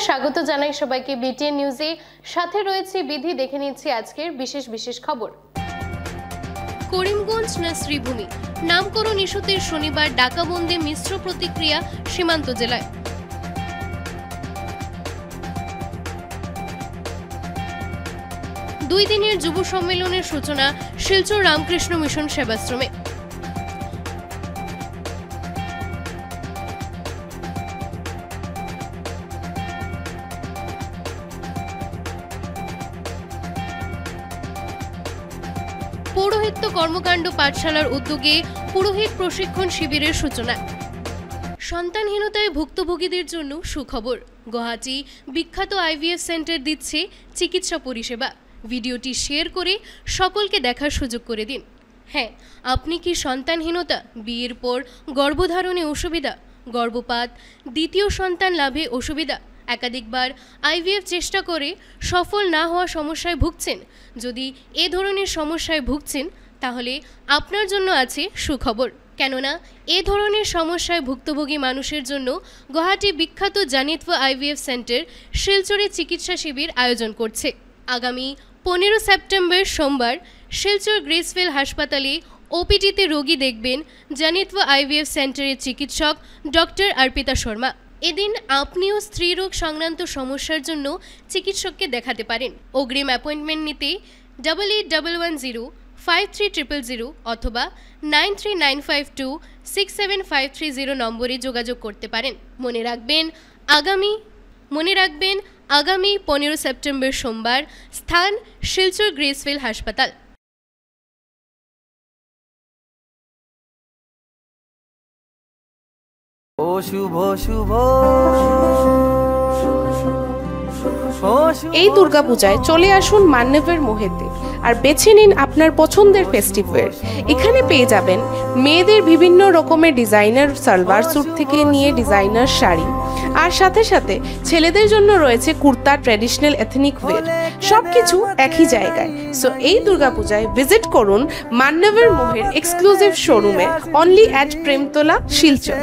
স্বাগত জানাই সবাইকে বিটিএন নিউজে। সাথে রয়েছে বিধি। দেখে নিচ্ছি আজকের বিশেষ খবর। করিমগঞ্জ না শ্রীভূমি, নামকরণ ইস্যুতে শনিবার ডাকাবন্দি মিশ্র প্রতিক্রিয়া সীমান্ত জেলায়। দুই দিনের যুব সম্মেলনের সূচনা শিলচর রামকৃষ্ণ মিশন সেবাশ্রমে। পৌরোহিত্য কর্মকাণ্ড পাঠশালার উদ্যোগে পুরোহিত প্রশিক্ষণ শিবিরের সূচনা। সন্তানহীনতায় ভুক্তভোগীদের জন্য সুখবর, গুয়াহাটি বিখ্যাত আইভিএফ সেন্টার দিচ্ছে চিকিৎসা পরিষেবা। ভিডিওটি শেয়ার করে সকলকে দেখার সুযোগ করে দিন। হ্যাঁ, আপনি কি সন্তানহীনতা, বিয়ের পর গর্ভধারণে অসুবিধা, গর্ভপাত, দ্বিতীয় সন্তান লাভে অসুবিধা, একাধিকবার আইভিএফ চেষ্টা করে সফল না হওয়া সমস্যায় ভুগছেন? যদি এ ধরনের সমস্যায় ভুগছেন তাহলে আপনার জন্য আছে সুখবর। কেননা এ ধরনের সমস্যায় ভুক্তভোগী মানুষের জন্য গুয়াহাটি বিখ্যাত জানিতভ আইভিএফ সেন্টার শিলচরে চিকিৎসা শিবির আয়োজন করছে। আগামী 15 সেপ্টেম্বর সোমবার শিলচর গ্রেসফিল হাসপাতালে ওপিডিতে রোগী দেখবেন জানিতভ আইভিএফ সেন্টারের চিকিৎসক ডক্টর অর্পিতা শর্মা। এদিন আপনিও স্ত্রীরোগ সংক্রান্ত সমস্যার জন্য চিকিৎসককে দেখাতে পারেন। অগ্রিম অ্যাপয়েন্টমেন্ট নিতে 8811053000 অথবা 9395267530 নম্বরে যোগাযোগ করতে পারেন। মনে রাখবেন আগামী 15 সেপ্টেম্বর সোমবার, স্থান শিলচর গ্রেসফিল হাসপাতাল। এই দুর্গাপূজায় চলে আসুন মান্যবের মোহেতে আর বেছে নিন আপনার পছন্দের ফেস্টিভ্যাল। এখানে পেয়ে যাবেন মেয়েদের বিভিন্ন রকমের ডিজাইনার সালোয়ার স্যুট থেকে নিয়ে ডিজাইনার শাড়ি, আর সাথে সাথে ছেলেদের জন্য রয়েছে কুর্তা, ট্র্যাডিশনাল এথনিক ওয়্যার, সবকিছু একই জায়গায়। সো এই দুর্গাপূজায় ভিজিট করুন মান্যবের মোহের এক্সক্লুসিভ শোরুমে, অনলি অ্যাট প্রেমতলা, শিলচর।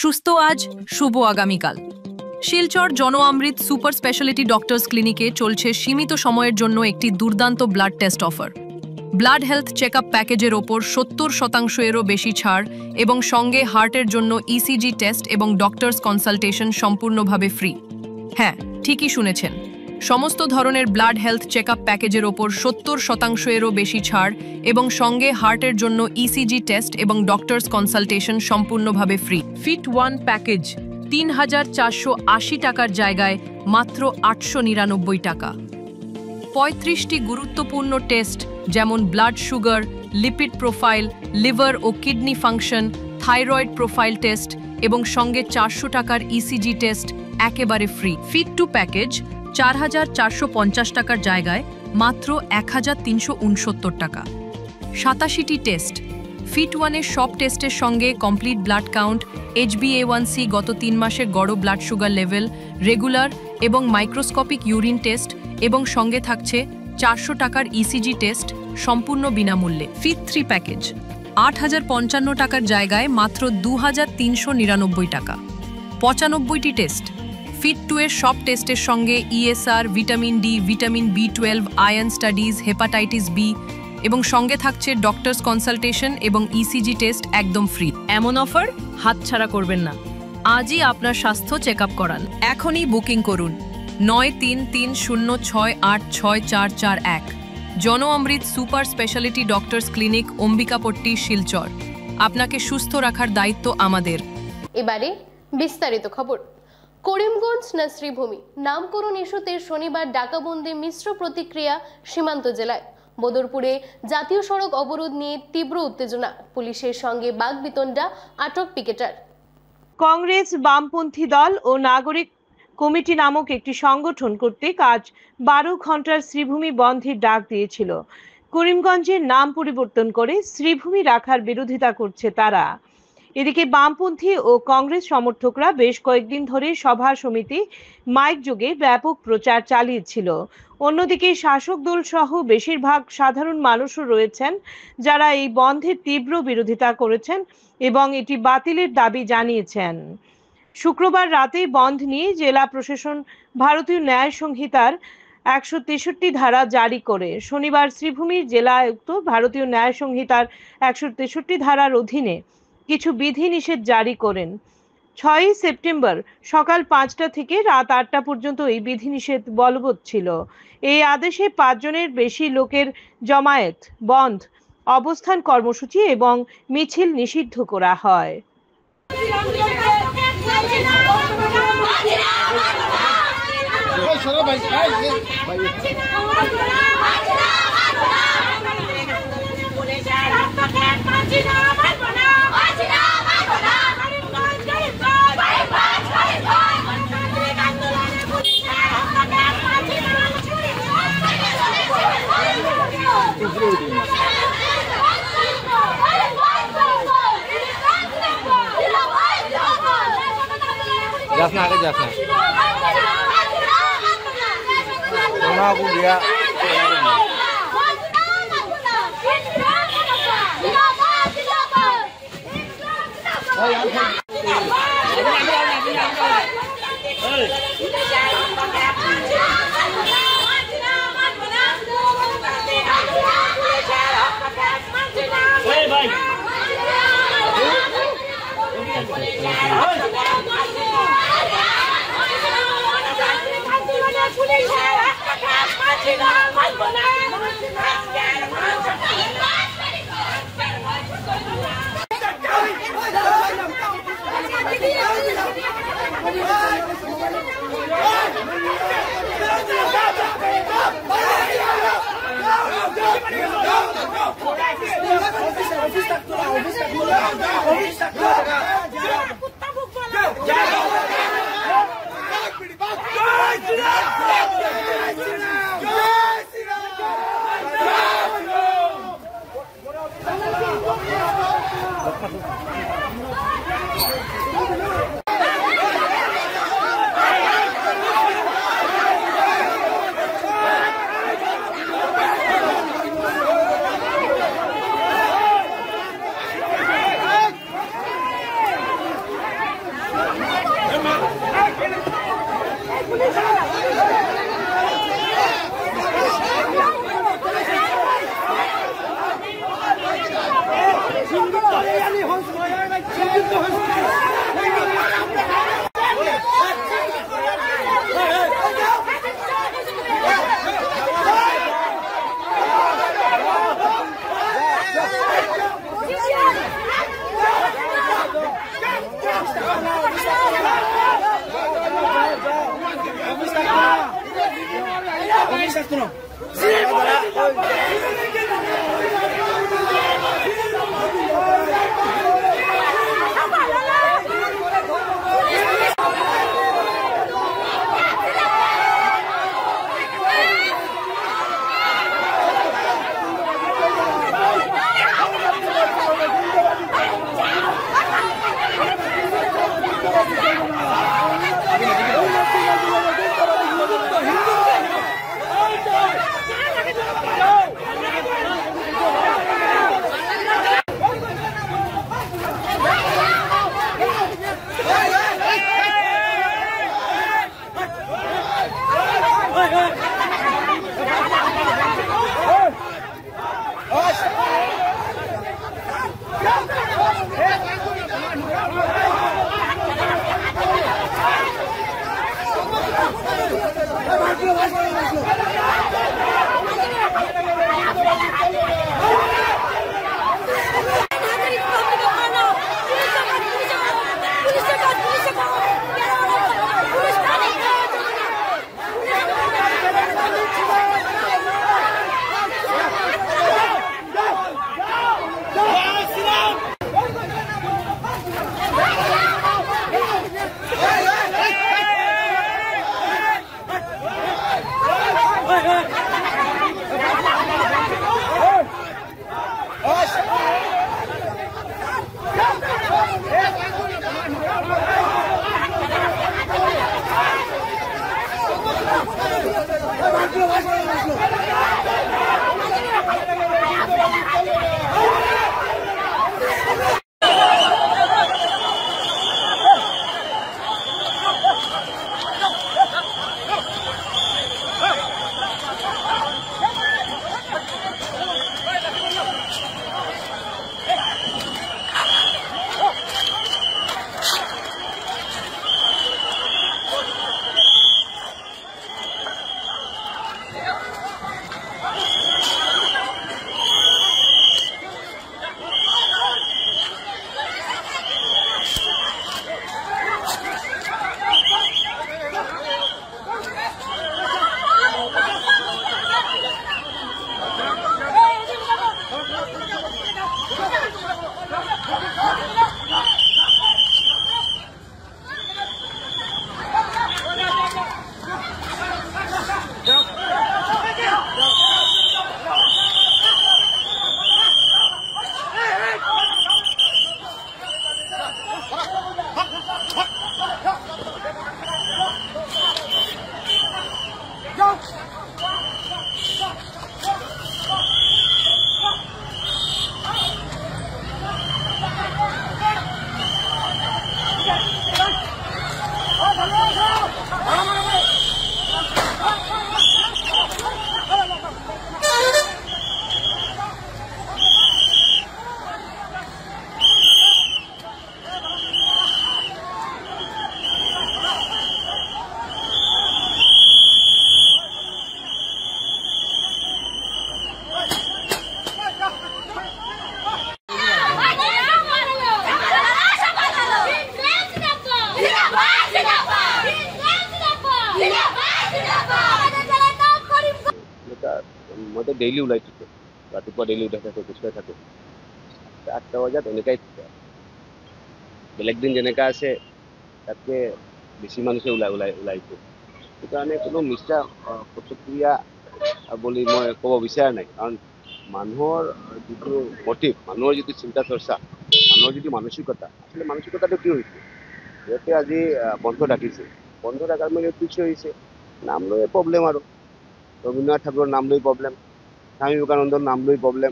সুস্থ আজ, শুভ আগামীকাল। শিলচর জন অমৃত সুপার স্পেশালিটি ডক্টরস ক্লিনিকে চলছে সীমিত সময়ের জন্য একটি দুর্দান্ত blood test offer. Blood health checkup প্যাকেজের ওপর 70%-এরও বেশি ছাড় এবং সঙ্গে হার্টের জন্য ইসিজি টেস্ট এবং ডক্টরস কনসালটেশন সম্পূর্ণভাবে ফ্রি। হ্যাঁ, ঠিকই শুনেছেন, সমস্ত ধরনের ব্লাড হেলথ চেকআপ প্যাকেজের ওপর 70%-এরও বেশি ছাড় এবং সঙ্গে হার্টের জন্য ইসিজি টেস্ট এবং ডক্টরস কনসালটেশন সম্পূর্ণভাবে ফ্রি। ফিট 1 প্যাকেজ 3480 টাকার জায়গায় মাত্র 899 টাকা। 35টি গুরুত্বপূর্ণ টেস্ট যেমন blood sugar, lipid profile, liver ও kidney function, thyroid profile test এবং সঙ্গে 400 টাকার ইসিজি টেস্ট একেবারে ফ্রি। ফিট 2 প্যাকেজ 4450 টাকার জায়গায় মাত্র 1369 টাকা। 87টি টেস্ট, ফিট 1-এর সব টেস্টের সঙ্গে কমপ্লিট ব্লাড কাউন্ট, HbA1c গত 3 মাসের গড় ব্লাড সুগার লেভেল, রেগুলার এবং মাইক্রোস্কোপিক ইউরিন টেস্ট এবং সঙ্গে থাকছে 400 টাকার ইসিজি টেস্ট সম্পূর্ণ বিনামূল্যে। ফিট 3 প্যাকেজ 8055 টাকার জায়গায় মাত্র 2399 টাকা। 95টি টেস্ট, ফিট 2-এর সব টেস্টের সঙ্গে ESR, vitamin D, vitamin B12, iron studies, hepatitis B এবং সঙ্গে থাকছে ডক্টরস কনসালটেশন এবং ইসিজি টেস্ট একদম ফ্রি। এমন অফার হাতছাড়া করবেন না। আজই আপনার স্বাস্থ্য চেক আপ করান। এখনই বুকিং করুন 9330686441। Jan Amrit super speciality doctors clinic, Ambikapatti, Silchar. আপনাকে সুস্থ রাখার দায়িত্ব আমাদের। এবারে বিস্তারিত খবর। করিমগঞ্জ না শ্রীভূমি, নামকরণ ইস্যুতে শনিবার ডাকাবন্দি মিশ্র প্রতিক্রিয়া সীমান্ত জেলায়। বদরপুরে জাতীয় সড়ক অবরোধ নিয়ে তীব্র উত্তেজনা, পুলিশের সঙ্গে বাগবিতণ্ডা, আটক পিকেটার। কংগ্রেস, বামপন্থী দল ও নাগরিক কমিটি নামক একটি সংগঠন কর্তৃক আজ 12 ঘন্টার শ্রীভূমি বন্ধের ডাক দিয়েছিল। করিমগঞ্জের নাম পরিবর্তন করে শ্রীভূমি রাখার বিরোধিতা করছে তারা। এদিকে বামপন্থী ও কংগ্রেস সমর্থকরা বেশ কয়েকদিন ধরে সভা সমিতি, মাইক যোগে ব্যাপক প্রচার চালিয়েছিল। অন্যদিকে শাসক দল সহ বেশিরভাগ সাধারণ মানুষও রয়েছেন যারা এই বন্ধের তীব্র বিরোধিতা করেছেন এবং এটি বাতিলের দাবি জানিয়েছেন। শুক্রবার রাতেই বন্ধ নিয়ে জেলা প্রশাসন ভারতীয় ন্যায় সংহিতার 163 ধারা জারি করে শনিবার শ্রীভূমির জেলা আয়ুক্ত ভারতীয় ন্যায় সংহিতার 163 ধারার অধীনে কিছু বিধিনিষেধ জারি করেন। 6 সেপ্টেম্বর সকাল 5টা থেকে রাত 8টা পর্যন্ত এই বিধিনিষেধ বলবৎ ছিল। এই আদেশে 5 জনের বেশি লোকের জমায়েত, বন্ধ, অবস্থান কর্মসূচি এবং মিছিল নিষিদ্ধ করা হয়। जासना आगे जासना दोनों को दिया ডেইলি ওলাই থাকে, ৰাতিপুৱা ডেইলি উঠাই থাকে, খোজকাঢ়ি থাকে, 8টা বজাত এনেকাই থাকে। বেলেগ দিন যেনেকা আছে তাতকে বেছি মানুহে ওলাইছে। সেইকাৰণে কোনো মিছা প্ৰতিক্ৰিয়া বুলি মই ক'ব বিচৰা নাই, কাৰণ মানুহৰ যিটো মটিভ, মানুহৰ যিটো চিন্তা চৰ্চা, মানুহৰ যিটো মানসিকতা, আচলতে মানসিকতাটো কি হৈছে, সিহঁতে আজি বন্ধ ৰাখিছে, বন্ধ ৰাখাৰ মানে কিছু হৈছে নাম লৈ প্ৰব্লেম, আৰু ৰবীন্দ্ৰনাথ ঠাকুৰৰ নাম লৈ প্ৰব্লেম, স্বামী বিবেকানন্দৰ নাম লৈ প্ৰব্লেম,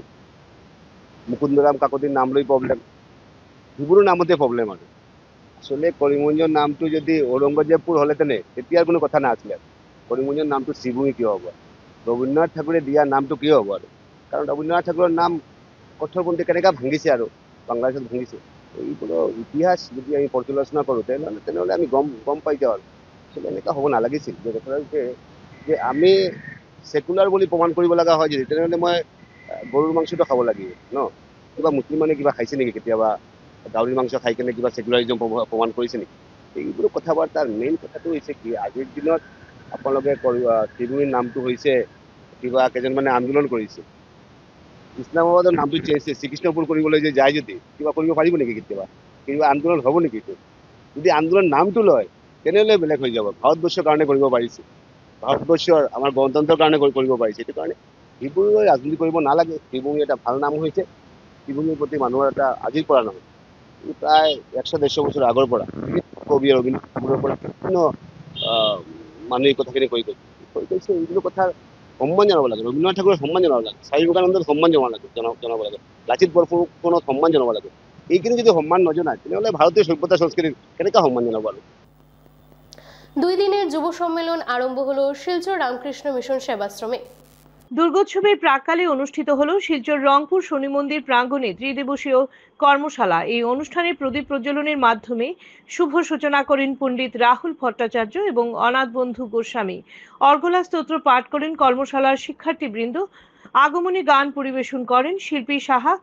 মুকুন্দৰাম কাকতিৰ নাম লৈ প্ৰব্লেম, সেইবোৰৰ নামতে প্ৰব্লেম। আৰু আচলতে কৰিমগঞ্জৰ নামটো যদি ঔৰংগজেবপুৰ হ'লেতেনে তেতিয়া কোনো কথা নাছিলে। কৰিমগঞ্জৰ নামটো শ্ৰীভূমি কিয় হ'ব, ৰবীন্দ্ৰনাথ ঠাকুৰে দিয়া নামটো কিয় হ'ব? আৰু কাৰণ ৰবীন্দ্ৰনাথ ঠাকুৰৰ নাম কঠোৰপন্থী কেনেকৈ ভাঙিছে আৰু বাংলাদেশত ভাঙিছে, এইবোৰৰ ইতিহাস যদি আমি পৰ্যালোচনা কৰোঁ তেনেহ'লে আমি গম পাই যাওঁ। আৰু আচলতে এনেকুৱা হ'ব নালাগিছিল। যে কথা হৈছে যে আমি সেকুলাৰ বুলি প্ৰমাণ কৰিব লগা হয় যদি, তেনেহ'লে মই গৰুৰ মাংসটো খাব লাগিব ন? কিবা মুছলিম মানে কিবা খাইছে নেকি কেতিয়াবা? গাহৰিৰ মাংস খাই কেনে কিবা সেকুলাৰিজম প্ৰমাণ কৰিছে নেকি? এইবোৰ কথা বাৰ্তাৰ মেইন কথাটো হৈছে কি, আজিৰ দিনত আপোনালোকে শ্ৰীভূমিৰ নামটো হৈছে কিবা কেইজনমানে আন্দোলন কৰিছে, ইছলামাবাদৰ নামটো শ্ৰীকৃষ্ণপুৰ কৰিবলৈ যে যায়, যদি কিবা কৰিব পাৰিব নেকি? কেতিয়াবা কিবা আন্দোলন হ'ব নেকি? যদি আন্দোলন নামটো লয় তেনেহ'লে বেলেগ হৈ যাব। ভাৰতবৰ্ষৰ কাৰণে কৰিব পাৰিছে, ভাৰতবৰ্ষৰ আমাৰ গণতন্ত্ৰৰ কাৰণে কৰিব পাৰিছে। সেইটো কাৰণে সেইবোৰ ৰাজনীতি কৰিব নালাগে। শ্ৰীভূমি এটা ভাল নাম হৈছে, শ্ৰীভূমিৰ প্ৰতি মানুহৰ এটা আজিৰ পৰা নহয়, প্ৰায় 100-150 বছৰ আগৰ পৰা কবি ৰবীন্দ্ৰনাথ ঠাকুৰৰ পৰা বিভিন্ন মানুহে এই কথাখিনি কৈ গৈছে। এইবোৰ কথাৰ সন্মান জনাব লাগে, ৰবীন্দ্ৰনাথ ঠাকুৰৰ সন্মান জনাব লাগে, স্বামী বিবেকানন্দৰ সন্মান জনাব লাগে, লাচিত বৰফুকনৰ সন্মান জনাব লাগে। এইখিনি যদি সন্মান নজনায় তেনেহ'লে ভাৰতীয় সভ্যতা সংস্কৃতিৰ কেনেকৈ সন্মান জনাব? আৰু 2 দিনের যুব সম্মেলন আরম্ভ হলো শিলচর রামকৃষ্ণ মিশন সেবাশ্রমে। দুর্গোৎসবের প্রাককালে অনুষ্ঠিত হলো শিলচর রংপুর শনি মন্দির প্রাঙ্গণে ত্রিদিবসীয় কর্মশালা। এই অনুষ্ঠানে প্রদীপ প্রজ্বলনের মাধ্যমে শুভ সূচনা করেন পণ্ডিত রাহুল ভট্টাচার্য এবং অনাথ বন্ধু গোস্বামী। অর্গলা স্তোত্র পাঠ করেন কর্মশালার শিক্ষার্থীবৃন্দ। আগমনী গান পরিবেশন করেন শিল্পী সাহা,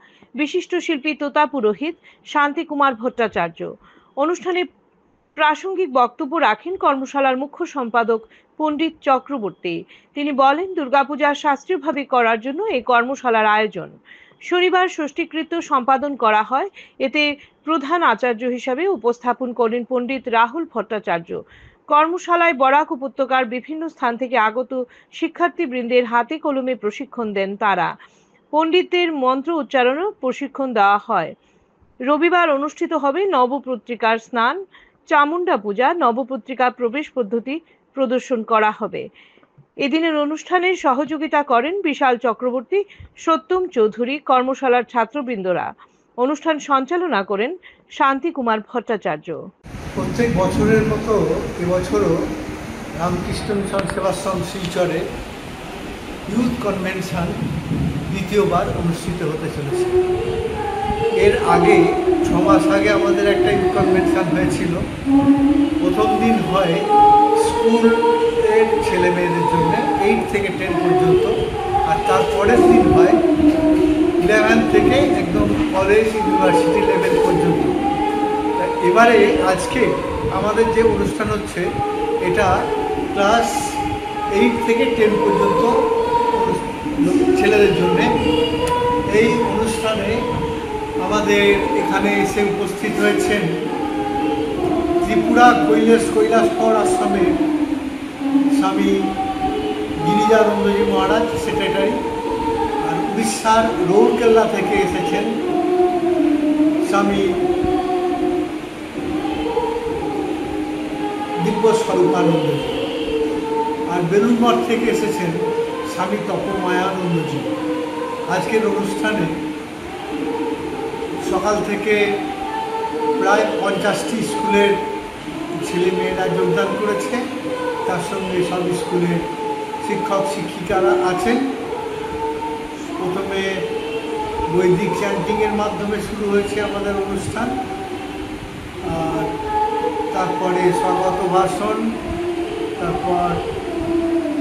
বিশিষ্ট শিল্পী তোতা পুরোহিত, শান্তি কুমার ভট্টাচার্য। অনুষ্ঠানে প্রাসঙ্গিক বক্তব্য রাখেন কর্মশালার মুখ্য সম্পাদক পণ্ডিত চক্রবর্তী। তিনি বলেন, দুর্গাপূজা শাস্ত্রীয়ভাবে করার জন্য এই কর্মশালার আয়োজন। শনিবার ষষ্ঠীকৃত্য সম্পাদন করা হয়। এতে প্রধান আচার্য হিসাবে উপস্থাপন করেন পণ্ডিত রাহুল ভট্টাচার্য। কর্মশালায় বরাক উপত্যকার বিভিন্ন স্থান থেকে আগত শিক্ষার্থীবৃন্দের হাতে কলমে প্রশিক্ষণ দেন তারা। পণ্ডিতদের মন্ত্র উচ্চারণও প্রশিক্ষণ দেওয়া হয়। রবিবার অনুষ্ঠিত হবে নবপত্রিকার স্নান, চামুন্ডা পূজা, নবপত্রিকা প্রবেশ পদ্ধতি প্রদর্শন করা হবে। এদিনের অনুষ্ঠানে সহযোগিতা করেন বিশাল চক্রবর্তী, সত্যম চৌধুরী, কর্মশালার ছাত্রবৃন্দরা। অনুষ্ঠান সঞ্চালনা করেন শান্তি কুমার ভট্টাচার্য। প্রত্যেক বছরের মতো এবছরও রামকৃষ্ণ মিশন সেবাশ্রম শিলচরে ইউথ কনভেনশন দ্বিতীয়বার অনুষ্ঠিত হতে চলেছে। এর আগে 6 মাস আগে আমাদের একটা ইউথ কনভেনশন হয়েছিল। প্রথম দিন হয় স্কুলের ছেলেমেয়েদের জন্য 8 থেকে 10 পর্যন্ত, আর তারপরের দিন হয় 11 থেকে একদম কলেজ ইউনিভার্সিটি লেভেল পর্যন্ত। এবারে আজকে আমাদের যে অনুষ্ঠান হচ্ছে এটা ক্লাস 8 থেকে 10 পর্যন্ত ছেলেদের জন্যে। এই অনুষ্ঠানে আমাদের এখানে এসে উপস্থিত হয়েছেন ত্রিপুরা কৈলাসহর আশ্রমের স্বামী গিরিজানন্দজি মহারাজ, সেক্রেটারি, আর উড়িষ্যার রৌরকেল্লা থেকে এসেছেন স্বামী দিব্য স্বরূপানন্দজি, আর বেলুড়মঠ থেকে এসেছেন স্বামী তপমায়ানন্দজি। আজকের অনুষ্ঠানে সকাল থেকে প্রায় 50টি স্কুলের ছেলে মেয়েরা যোগদান করেছে, তার সঙ্গে সব স্কুলের শিক্ষক শিক্ষিকারা আছেন। প্রথমে বৈদিক চ্যান্টিংয়ের মাধ্যমে শুরু হয়েছে আমাদের অনুষ্ঠান, আর তারপরে স্বাগত ভাষণ, তারপর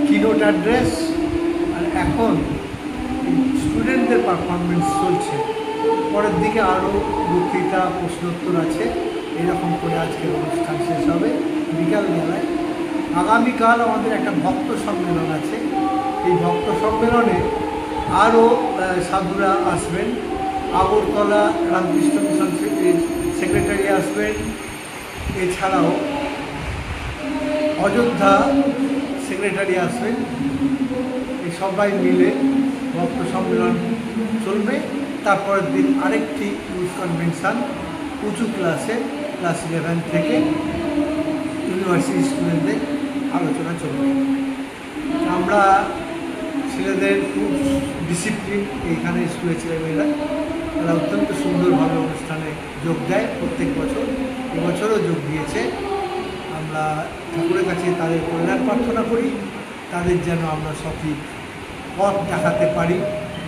কিনোট অ্যাড্রেস, আর এখন স্টুডেন্টদের পারফরমেন্স চলছে। পরের দিকে আরও বক্তৃতা প্রশ্নোত্তর আছে। এরকম করে আজকের অনুষ্ঠান শেষ হবে বিকালবেলায়। আগামীকাল আমাদের একটা ভক্ত সম্মেলন আছে। এই ভক্ত সম্মেলনে আরও সাধুরা আসবেন। আগরতলা রামকৃষ্ণ মিশন সেক্রেটারি আসবেন। এছাড়াও অযোধ্যা সেক্রেটারি আসবেন। এই সবাই মিলে ভক্ত সম্মেলন চলবে। তারপরের দিন আরেকটি ইউথ কনভেনশন উঁচু ক্লাসে ক্লাস 11 থেকে ইউনিভার্সিটি স্টুডেন্টদের আলোচনা চলবে। আমরা ছেলেদের খুব ডিসিপ্লিন, এইখানে স্কুলের ছেলেমেয়েরা তারা অত্যন্ত সুন্দরভাবে অনুষ্ঠানে যোগ দেয় প্রত্যেক বছর। এবছরও যোগ দিয়েছে। আমরা ঠাকুরের কাছে তাদের কল্যাণ প্রার্থনা করি, তাদের যেন আমরা সঠিক পথ দেখাতে পারি,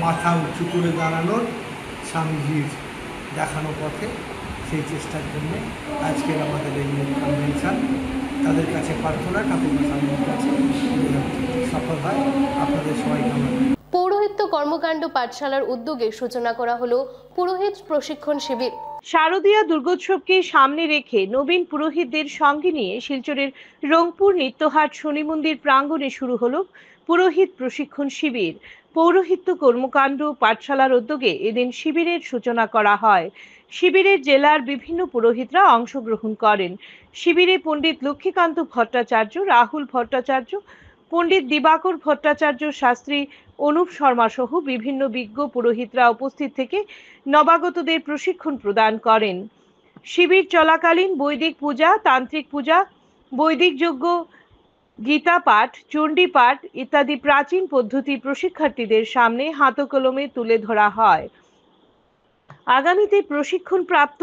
মাথা উঁচু করে দাঁড়ানোর স্বামীজির দেখানো পথে, সেই চেষ্টার জন্যে আজকের আমাদের এই কনভেনশন। তাদের কাছে প্রার্থনা ঠাকুর স্বামীর কাছে সফল হয়। আপনাদের সবাইকে আমরা পৌরোহিত্য কর্মকাণ্ড পাঠশালার উদ্যোগে সূচনা করা হলো পুরোহিত প্রশিক্ষণ শিবির। শারদীয়া দুর্গোৎসবকে সামনে রেখে নবীন পুরোহিতদের সঙ্গে নিয়ে শিলচরের রংপুর নিত্যহাট শনি মন্দির প্রাঙ্গণে শুরু হলো পুরোহিত প্রশিক্ষণ শিবির। পৌরোহিত্য কর্মকাণ্ড পাঠশালার উদ্যোগে এদিন শিবিরের সূচনা করা হয়। শিবিরে জেলার বিভিন্ন পুরোহিতরা অংশগ্রহণ করেন। শিবিরে পণ্ডিত লক্ষ্মীকান্ত ভট্টাচার্য, রাহুল ভট্টাচার্য, পণ্ডিত দিবাকর ভট্টাচার্য শাস্ত্রী, অনুপ শর্মা সহ বিভিন্ন বিজ্ঞ পুরোহিতরা উপস্থিত থেকে নবাগতদের প্রশিক্ষণ প্রদান করেন। শিবির চলাকালীন বৈদিক পূজা, তান্ত্রিক পূজা, বৈদিক যজ্ঞ, গীতা পাঠ, চণ্ডী পাঠ ইত্যাদি প্রাচীন পদ্ধতি প্রশিক্ষার্থীদের সামনে হাতকলমে তুলে ধরা হয়। আগামীতে প্রশিক্ষণপ্রাপ্ত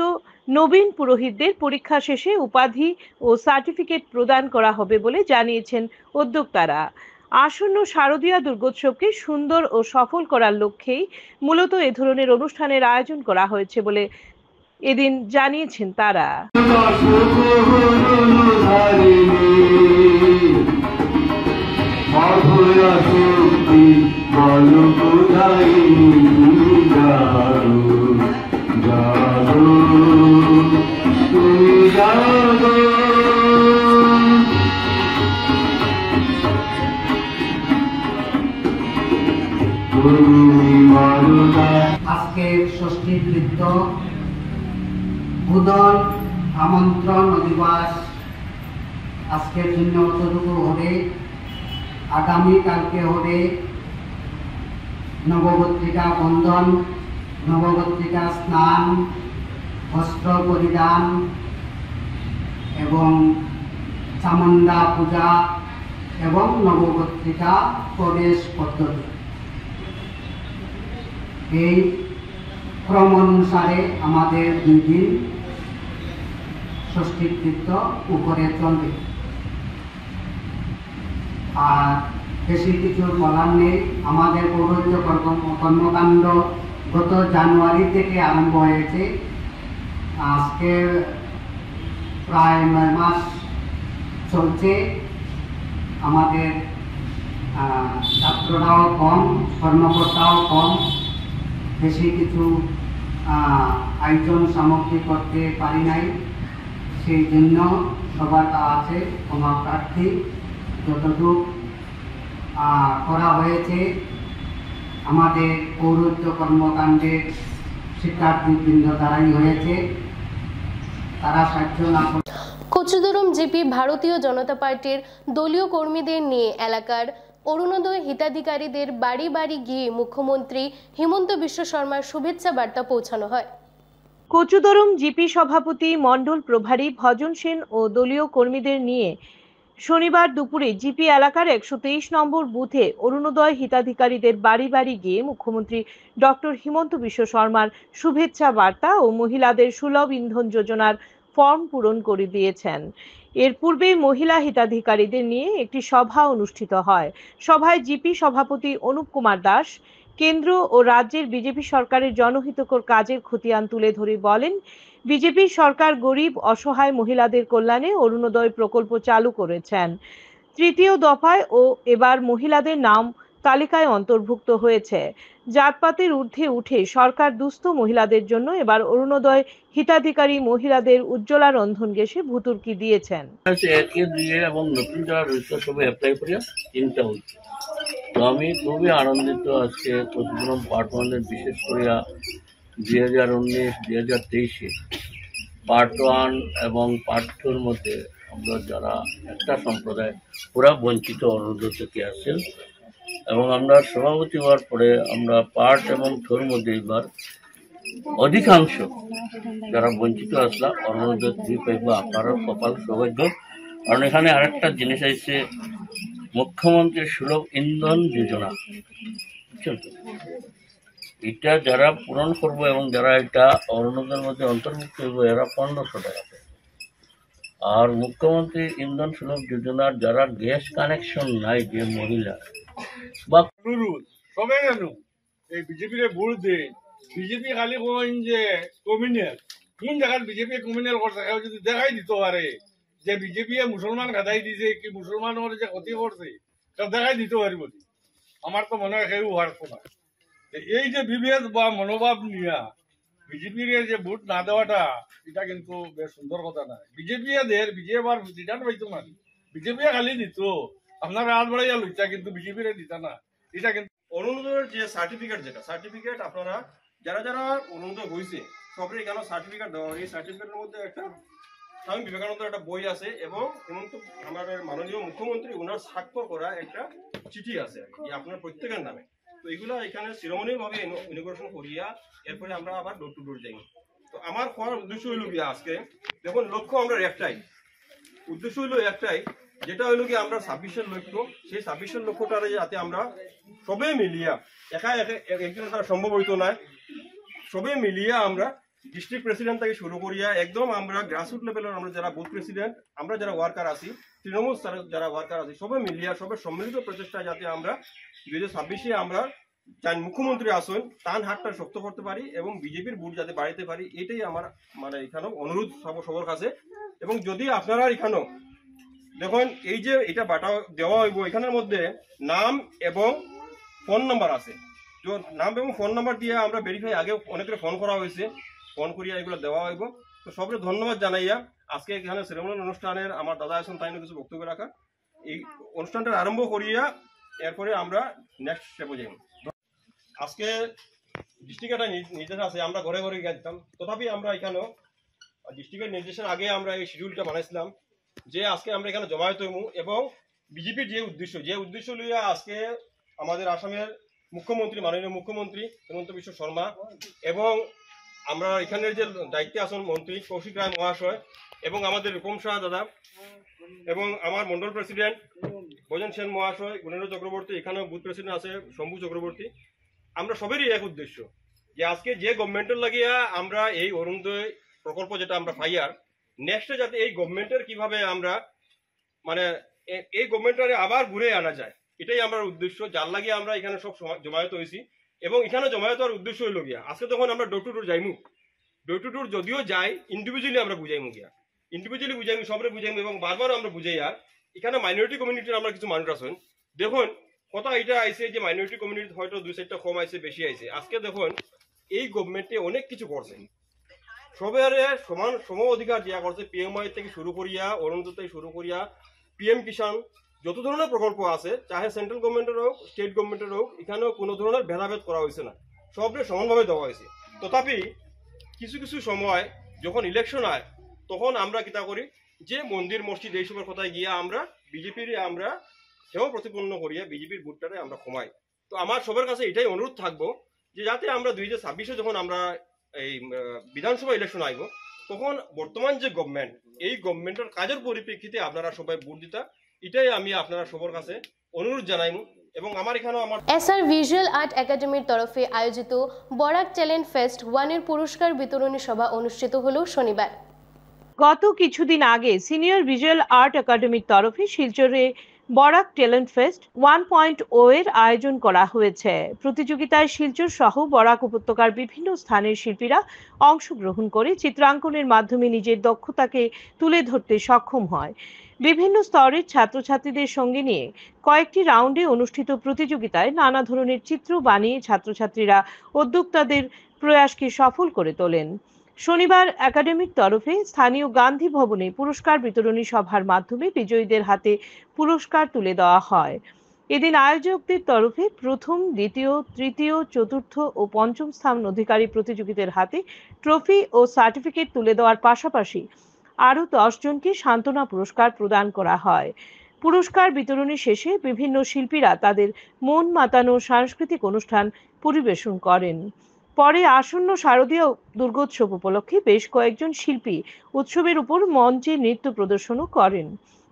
নবীন পুরোহিতদের পরীক্ষা শেষে উপাধি ও সার্টিফিকেট প্রদান করা হবে বলে জানিয়েছেন উদ্যোক্তারা। আসন্ন শারদীয়া দুর্গোৎসবকে সুন্দর ও সফল করার লক্ষ্যেই মূলত এ ধরনের অনুষ্ঠানের আয়োজন করা হয়েছে বলে এদিন জানিয়েছেন তারা। আজকের ষষ্ঠী নৃত্য ভূদল আমন্ত্রণ অধিবাস আজকের জন্য অতটুকু হবে। আগামীকালকে হবে নবপত্রিকা বন্ধন, নবপত্রিকা স্নান, বস্ত্র পরিধান এবং চামুণ্ডা পূজা এবং নবপত্রিকা প্রবেশ পদ্ধতি। এই ক্রম অনুসারে আমাদের 2 দিন ষষ্ঠী নৃত্য উপরে চলবে। আর বেশি কিছু বলার নেই। আমাদের পৌরোহিত্য কর্মকাণ্ড গত জানুয়ারি থেকে আরম্ভ হয়েছে। আজকে প্রায় 9 মাস চলছে। আমাদের ছাত্ররাও কম, কর্মকর্তাও কম, বেশি কিছু আয়োজন সামগ্রী করতে পারি নাই। সেই জন্য সবার আছে ক্ষমা প্রার্থী। যতটুকু করা হয়েছে আমাদের পৌরোহিত্য কর্মকাণ্ডের শিক্ষার্থীবৃন্দ দ্বারাই হয়েছে। তারা সাহায্য না করে। কচুদরম জিপি ভারতীয় জনতা পার্টির দলীয় কর্মীদের নিয়ে এলাকার অরুণোদয় হিতাধিকারীদের বাড়ি বাড়ি গিয়ে মুখ্যমন্ত্রী হিমন্ত বিশ্ব শর্মার শুভেচ্ছা বার্তা পৌঁছানো হয়। কচুদরম জিপি সভাপতি মণ্ডল প্রভারী ভজন সেন ও দলীয় কর্মীদের নিয়ে শনিবার দুপুরে জিপি এলাকার 123 নম্বর বুথে অরুণোদয় হিতাধিকারীদের বাড়ি বাড়ি গিয়ে মুখ্যমন্ত্রী ডক্টর হিমন্ত বিশ্ব শর্মার শুভেচ্ছা বার্তা ও মহিলাদের সুলভ ইন্ধন যোজনার ফর্ম পূরণ করে দিয়েছেন। এর পূর্বে মহিলা হিতাধিকারীদের নিয়ে একটি সভা অনুষ্ঠিত হয়। সভায় জিপি সভাপতি অনুপ কুমার দাস কেন্দ্র ও রাজ্যের বিজেপি সরকারের জনহিতকর কাজের খতিয়ান তুলে ধরে বলেন, বিজেপি সরকার গরিব অসহায় মহিলাদের কল্যাণে অরুণোদয় প্রকল্প চালু করেছেন। তৃতীয় দফায় ও এবার মহিলাদের নাম তালিকায় অন্তর্ভুক্ত হয়েছে। জাতপাতের ঊর্ধ্বে উঠে সরকার দুস্থ মহিলাদের জন্য এবার অরুণোদয় হিতাধিকারী মহিলাদের উজ্জ্বলা রন্ধন গ্যাসে ভুতুর্কি দিয়েছেন। এবং নতুন যারা রয়েছে সবাই অ্যাপ্লাই করিয়া চিন্তা হচ্ছে। তো আমি খুবই আনন্দিত আজকে প্রতিদিন পার্ট 1 বিশেষ করিয়া 2019-2023 পার্ট 1 এবং পার্ট 2 মধ্যে আমরা যারা একটা সম্প্রদায় পুরা বঞ্চিত অরুণোদয় থেকে আসছেন এবং আমরা সভাপতি হওয়ার পরে আমরা পার্ট এবং 2 মধ্যে এবার অধিকাংশ যারা বঞ্চিত আসলা অরুণোদয় 3 পাইব। আপনারা কপাল সৌভাগ্য, কারণ এখানে আরেকটা জিনিস আছে, মুখ্যমন্ত্রীর সুলভ ইন্ধন যোজনা, বুঝছেন তো, এটা যারা পূরণ করবো এবং যারা এটা অরুণোদয়ের মধ্যে অন্তর্ভুক্ত হইব এরা 1500 টাকা পাবে। আর মুখ্যমন্ত্রী ইন্ধন সুলভ যোজনার যারা গ্যাস কানেকশন নাই যে মহিলা বা সবে কেন এই বিজেপির ভোট দে, বিজেপি খালি কইন যে কমিউনাল, কোন জায়গায় বিজেপি কমিউনাল করছে যদি দেখাই দিতে পারে যে বিজেপি মুসলমান গাদাই দিছে কি মুসলমানের যে ক্ষতি করছে দেখাই দিতে পারিব। আমার তো মনে হয় কেউ পারতো না। এই যে বিভেদ বা মনোভাব নিয়া বিজেপির যে ভোট না দেওয়াটা এটা কিন্তু বেশ সুন্দর কথা না। বিজেপি বিজেপি আর রিটার্ন পাইতো না, বিজেপি খালি দিত আপনারা হাত বাড়াইয়া লইতা, কিন্তু বিজেপির দিতা না। এটা কিন্তু অরুণোদয়ের যে সার্টিফিকেট, যেটা সার্টিফিকেট আপনারা যারা যারা অরুণোদয় হয়েছে সবাই কেন সার্টিফিকেট দেওয়া, এই সার্টিফিকেটের মধ্যে একটা স্বামী বিবেকানন্দের একটা বই আছে এবং হেমন্ত আমাদের মাননীয় মুখ্যমন্ত্রী ওনার স্বাক্ষর করা একটা চিঠি আছে আপনার প্রত্যেকের নামে। তো এগুলা এখানে শিরোমণীয় ভাবে ইনোগ্রেশন করিয়া এরপরে আমরা আবার ডোর টু ডোর যাই। তো আমার হওয়ার উদ্দেশ্য হইল কি, আজকে দেখুন লক্ষ্য আমরা একটাই, উদ্দেশ্য হইল একটাই, যেটা হইল কি আমরা 26-এর লক্ষ্য, সেই 26-এর লক্ষ্যটারে যাতে আমরা সবে মিলিয়া একা একজনের দ্বারা সম্ভব হইতো না, সবে মিলিয়া আমরা ডিস্ট্রিক্ট প্রেসিডেন্ট থেকে শুরু করিয়া একদম আমরা গ্রাসরুট লেভেলের আমরা যারা বুথ প্রেসিডেন্ট, আমরা যারা ওয়ার্কার আছি, তৃণমূল স্তরের যারা ওয়ার্কার আছি, সবে মিলিয়া সবে সম্মিলিত প্রচেষ্টা যাতে আমরা 2026-এ আমরা মুখ্যমন্ত্রী আসন টান হাতটা শক্ত করতে পারি এবং বিজেপির ভোট যাতে বাড়াইতে পারি, এটাই আমার মানে এখানেও অনুরোধ সবার কাছে। এবং যদি আপনারা এখানেও দেখুন এই যে এটা বাটা দেওয়া হইব, এখানের মধ্যে নাম এবং ফোন নাম্বার আছে, তো নাম এবং ফোন নাম্বার দিয়ে আমরা ভেরিফাই আগে অনেকের ফোন করা হয়েছে, ফোন করিয়া এগুলো দেওয়া হইব। তো সবরে ধন্যবাদ জানাইয়া আজকে এখানে সেরেমনিয়াল অনুষ্ঠানের আমার দাদা আছেন তাই কিছু বক্তব্য রাখা, এই অনুষ্ঠানটা আরম্ভ করিয়া এরপরে আমরা নেক্সট স্টেপে যাই। আজকে ডিস্ট্রিক্ট একটা নির্দেশ আছে, আমরা ঘরে ঘরে গেছিলাম, তথাপি আমরা এখানেও ডিস্ট্রিক্টের নির্দেশের আগে আমরা এই শিডিউলটা বানাইছিলাম যে আজকে আমরা এখানে জমায়েত হইমু এবং বিজেপির যে উদ্দেশ্য লইয়া আজকে আমাদের আসামের মুখ্যমন্ত্রী মাননীয় মুখ্যমন্ত্রী হেমন্ত বিশ্ব শর্মা এবং আমরা এখানের যে দায়িত্বে আছেন মন্ত্রী কৌশিক রায় মহাশয় এবং আমাদের রূপম শাহ দাদা এবং আমার মন্ডল প্রেসিডেন্ট ভোজন সেন মহাশয়, গুণেন্দ্র চক্রবর্তী, এখানেও বুথ প্রেসিডেন্ট আছে শম্ভু চক্রবর্তী, আমরা সবেরই এক উদ্দেশ্য যে আজকে যে গভর্নমেন্টের লাগিয়া আমরা এই অরুণোদয় প্রকল্প যেটা আমরা পাইয়ার নেক্সটে যাতে এই গভর্নমেন্টের কিভাবে আমরা মানে এই গভর্নমেন্টে আবার ঘুরে আনা যায়, এটাই আমার উদ্দেশ্য, যার লাগিয়ে আমরা এখানে সব জমায়েত হয়েছি। এবং এখানে জমায়েত হওয়ার উদ্দেশ্য হইল গিয়া আজকে তখন আমরা door to door যাইমু, door to ডোর যদিও যাই ইন্ডিভিজুয়ালি আমরা বুঝাইমু গিয়া, ইন্ডিভিজুয়ালি বুঝাইমু, সবরে বুঝাইমু এবং বারবার আমরা বুঝাই। আর এখানে মাইনরিটি কমিউনিটির আমরা কিছু মানুষ আছেন, দেখুন কথা এটা আইছে যে মাইনরিটি কমিউনিটি হয়তো 2-4টা কম আইছে বেশি আইছে, আজকে দেখুন এই গভর্নমেন্টে অনেক কিছু করছে, সবারে সম অধিকার দেওয়া করছে, পিএমআই থেকে শুরু করিয়া অরুণোদয় থেকে শুরু করিয়া পিএম কিষাণ যত ধরনের প্রকল্প আছে, চাহে সেন্ট্রাল গভর্নমেন্টের হোক স্টেট গভর্নমেন্টের হোক, এখানেও কোনো ধরনের ভেদাভেদ করা হয়েছে না, সবরে সমানভাবে দেওয়া হয়েছে। তথাপি কিছু কিছু সময় যখন ইলেকশন হয় তখন আমরা কিতা করি যে মন্দির মসজিদ এইসবের কথায় গিয়ে আমরা বিজেপির আমরা সেও প্রতিপন্ন করিয়া বিজেপির ভোটটারে আমরা কমাই। তো আমার সবার কাছে এটাই অনুরোধ থাকবো যে যাতে আমরা 2026-এ যখন আমরা এই বিধানসভা ইলেকশন আইব তখন বর্তমান যে গভর্নমেন্ট, এই গভর্নমেন্টের কাজের পরিপ্রেক্ষিতে আপনারা সবাই ভোট দিতা, এটাই আমি আপনারা সবার কাছে অনুরোধ জানাইমু। এবং আমার এখানেও আমার এসআর ভিজুয়াল আর্ট একাডেমির তরফে আয়োজিত বরাক ট্যালেন্ট ফেস্ট 1-এর পুরস্কার বিতরণী সভা অনুষ্ঠিত হলো শনিবার। গত কিছুদিন আগে সিনিয়র ভিজুয়াল আর্ট একাডেমির তরফে শিলচরে বরাক ট্যালেন্ট ফেস্ট 1.0 এর আয়োজন করা হয়েছে। প্রতিযোগিতায় শিলচর সহ বরাক উপত্যকার বিভিন্ন স্থানের শিল্পীরা অংশগ্রহণ করে চিত্রাঙ্কনের মাধ্যমে নিজের দক্ষতাকে তুলে ধরতে সক্ষম হয়। বিভিন্ন স্তরের ছাত্রছাত্রীদের সঙ্গে নিয়ে কয়েকটি রাউন্ডে অনুষ্ঠিত প্রতিযোগিতায় নানা ধরনের চিত্র বানিয়ে ছাত্রছাত্রীরা উদ্যোক্তাদের প্রয়াসকে সফল করে তোলেন। শনিবার একাডেমির তরফে স্থানীয় গান্ধী ভবনে পুরস্কার বিতরণী সভার মাধ্যমে বিজয়ীদের হাতে পুরস্কার তুলে দেওয়া হয়। এদিন আয়োজকদের তরফে প্রথম, দ্বিতীয়, তৃতীয়, চতুর্থ ও পঞ্চম স্থান অধিকারী প্রতিযোগীদের হাতে ট্রফি ও সার্টিফিকেট তুলে দেওয়ার পাশাপাশি আরও 10 জনকে সান্ত্বনা পুরস্কার প্রদান করা হয়। পুরস্কার বিতরণী শেষে বিভিন্ন শিল্পীরা তাদের মন মাতানো সাংস্কৃতিক অনুষ্ঠান পরিবেশন করেন। পরে আসন্ন শারদীয় দুর্গোৎসব উপলক্ষে বেশ কয়েকজন শিল্পী উৎসবের উপর মঞ্চে নৃত্য প্রদর্শনও করেন।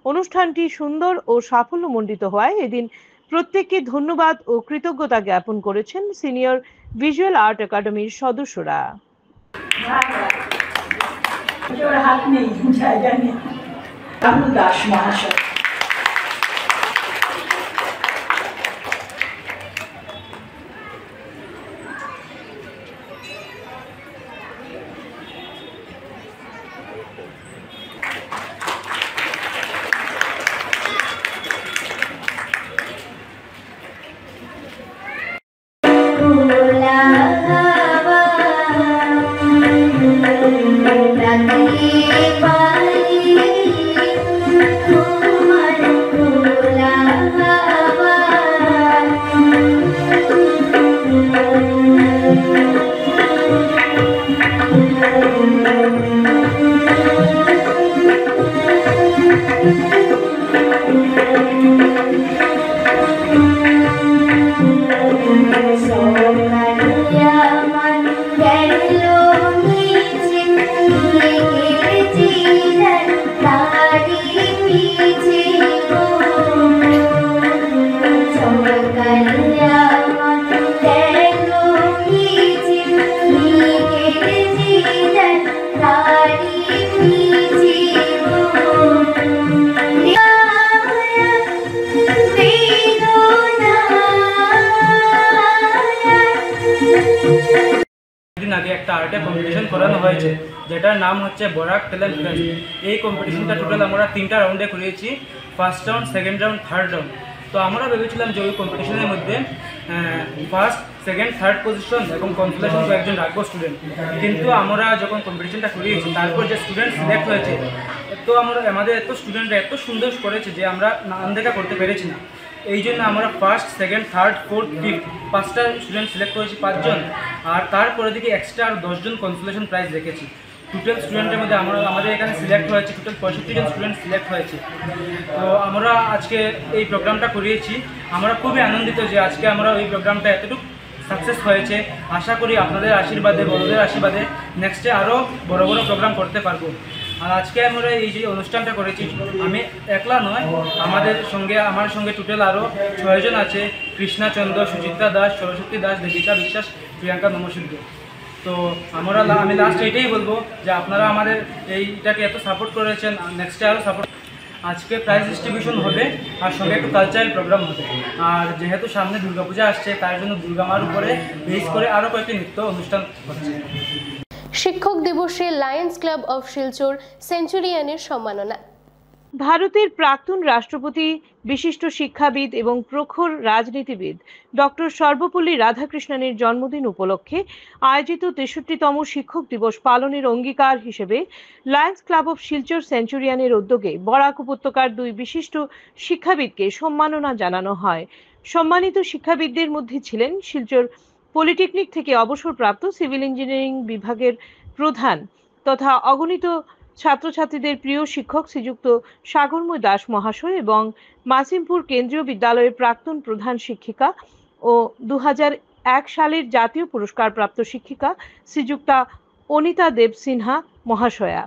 অনুষ্ঠানটি সুন্দর ও সাফল্যমণ্ডিত হওয়ায় এদিন প্রত্যেককে ধন্যবাদ ও কৃতজ্ঞতা জ্ঞাপন করেছেন সিনিয়র ভিজুয়াল আর্ট একাডেমির সদস্যরা। হাত নেই, জায়গা নেই। রাহুল দাস মহাশয়। আগে একটা আর্টের কম্পিটিশন করানো হয়েছে যেটার নাম হচ্ছে বরাক ট্যালেন্ট ফেস্ট। এই কম্পিটিশনটা টোটাল আমরা 3টা রাউন্ডে করিয়েছি, first round, second round, third round. তো আমরা ভেবেছিলাম যে ওই কম্পিটিশনের মধ্যে ফার্স্ট, সেকেন্ড, থার্ড পজিশন এবং কনসোলেশন কয়েকজন রাখবো স্টুডেন্ট। কিন্তু আমরা যখন কম্পিটিশনটা করিয়েছি তারপর যে স্টুডেন্ট সিলেক্ট হয়েছে, তো আমাদের এত স্টুডেন্টরা এত সুন্দর করেছে যে আমরা আনদেখা করতে পেরেছি না। এই জন্য আমরা first, second, third, fourth, fifth 5টা স্টুডেন্ট সিলেক্ট করেছি, 5 জন, আর তারপরে দিকে এক্সট্রা আর 10 জন কনসোলেশন প্রাইজ রেখেছি। টোটাল স্টুডেন্টের মধ্যে আমাদের এখানে সিলেক্ট হয়েছে টোটাল 65 জন স্টুডেন্ট সিলেক্ট হয়েছে। তো আমরা আজকে এই প্রোগ্রামটা করিয়েছি। আমরা খুবই আনন্দিত যে আজকে আমরা এই প্রোগ্রামটা এতটুকু সাকসেস হয়েছে। আশা করি আপনাদের আশীর্বাদে, বড়দের আশীর্বাদে নেক্সটে আরও বড় বড় প্রোগ্রাম করতে পারবো। আর আজকে আমরা এই যে অনুষ্ঠানটা করেছি, আমি একলা নয়, আমার সঙ্গে টোটাল আরও 6 জন আছে। কৃষ্ণা চন্দ্র, সুচিত্রা দাস, সরস্বতী দাস, দেবিকা বিশ্বাস, প্রিয়াঙ্কা নমসিদ্ধ। তো আমি লাস্ট এইটাই বলবো যে আপনারা আমাদের এইটাকে এত সাপোর্ট করেছেন, নেক্সটে আরও সাপোর্ট। আজকে প্রাইজ ডিস্ট্রিবিউশন হবে আর সঙ্গে একটু কালচারাল প্রোগ্রাম হবে। আর যেহেতু সামনে দুর্গাপূজা আসছে তার জন্য দুর্গামার উপরে বেস করে আরও কয়েকটি নৃত্য অনুষ্ঠান হচ্ছে। শিক্ষক দিবসে লায়ন্স ক্লাব অফ শিলচর সেঞ্চুরিয়ানের সম্মাননা। ভারতের প্রাক্তন রাষ্ট্রপতি, বিশিষ্ট শিক্ষাবিদ এবং প্রখর রাজনীতিবিদ ডক্টর সর্বপল্লী রাধাকৃষ্ণনের জন্মদিন উপলক্ষে আয়োজিত 63তম শিক্ষক দিবস পালনের অঙ্গীকার হিসেবে লায়ন্স ক্লাব অফ শিলচর সেঞ্চুরিয়ানের উদ্যোগে বরাক উপত্যকার 2 বিশিষ্ট শিক্ষাবিদকে সম্মাননা জানানো হয়। সম্মানিত শিক্ষাবিদদের মধ্যে ছিলেন শিলচর পলিটেকনিক থেকে অবসরপ্রাপ্ত সিভিল ইঞ্জিনিয়ারিং বিভাগের প্রধান তথা অগণিত ছাত্রছাত্রীদের প্রিয় শিক্ষক শ্রীযুক্ত সাগরময় দাস মহাশয় এবং মাসিমপুর কেন্দ্রীয় বিদ্যালয়ের প্রাক্তন প্রধান শিক্ষিকা ও 2001 সালের জাতীয় পুরস্কারপ্রাপ্ত শিক্ষিকা শ্রীযুক্তা অনিতা দেব সিনহা মহাশয়া।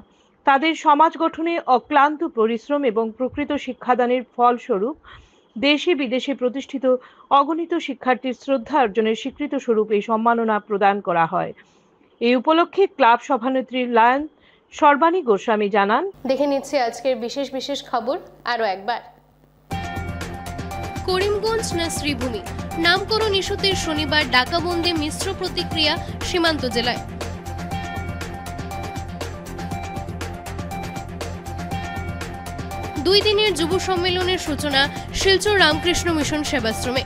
তাদের সমাজ গঠনে অক্লান্ত পরিশ্রম এবং প্রকৃত শিক্ষাদানের ফলস্বরূপ দেশে বিদেশে প্রতিষ্ঠিত অগণিত শিক্ষার্থীর শ্রদ্ধা অর্জনের স্বীকৃত স্বরূপ এই সম্মাননা প্রদান করা হয়। এই উপলক্ষে ক্লাব সভানেত্রী লায়ন সর্বাণী গোস্বামী জানান, দেখে নিচ্ছে আজকের বিশেষ খবর আরো একবার। করিমগঞ্জ না শ্রীভূমি, নামকরণ ইস্যুতে শনিবার ডাকাবন্দে মিশ্র প্রতিক্রিয়া সীমান্ত জেলায়। দুই দিনের যুব সম্মেলনের সূচনা শিলচর রামকৃষ্ণ মিশন সেবাশ্রমে।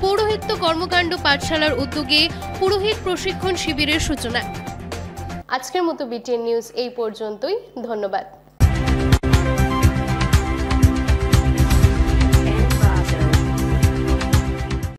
পৌরোহিত্য কর্মকাণ্ড পাঠশালার উদ্যোগে পুরোহিত প্রশিক্ষণ শিবিরের সূচনা। আজকের মতো বিটিএন নিউজ এই পর্যন্তই। ধন্যবাদ।